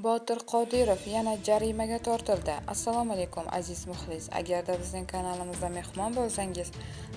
Botir Qodirov yana jarimaga tortildi. Assalomu alaykum aziz muxlis. Agarda bizning kanalimizda mehmon bo'lsangiz,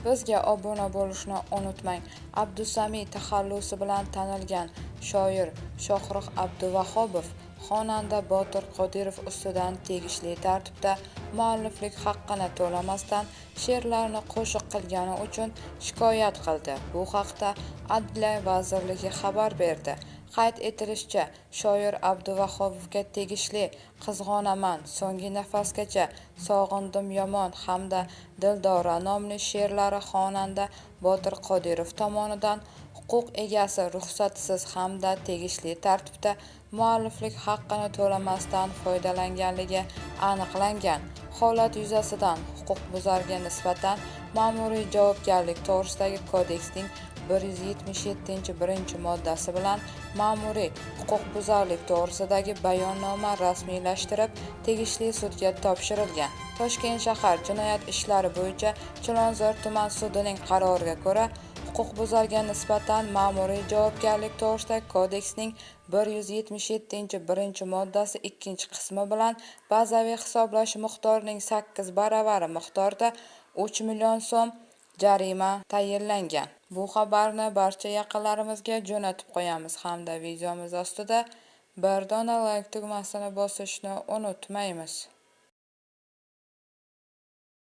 bizga obuna bo'lishni unutmang. Abdusami taxallusi bilan tanilgan shoir Shohrux Abduvahobov xonanda Botir Qodirov ustidan tegishli tartibda mualliflik haqqini to'lamasdan she'rlarni qo'shiq qilgani uchun shikoyat qildi. Bu haqda Adliya vazirligi xabar berdi. Qayd etilishicha, shoir Abduvahobovga tegishli Qizg'onaman, So'nggi nafasgacha, Sog'indim yomon hamda Dildora nomli she'rlari xonanda Botir Qodirov tomonidan huquq egasi ruxsatsiz hamda tegishli tartibda mualliflik haqqini to'lamasdan foydalanganligi aniqlangan. Holat yuzasidan huquqbuzarga nisbatan ma'muriy javobgarlik to'g'risidagi kodeksning 177 moddasi bilan ma'muriy huquqbuzarlik to'g'risidagi bayonnoma rasmiylashtirib, tegishli sudga topshirilgan. Toshkent shahar jinoyat ishlari bo'yicha Chilonzor tuman sudining qaroriga ko'ra, huquqbuzarga nisbatan ma'muriy javobgarlik to'g'risidagi kodeksning 177 moddasi 2-qismi bilan bazaviy hisoblash miqdorining 8 baravari miqdorda 3 million so'm jarima tayinlangan. Bu xabarni barcha yaqinlarimizga jo'natib qo'yamiz hamda videomiz ostida bir dona like tugmasini bosishni unutmaymiz.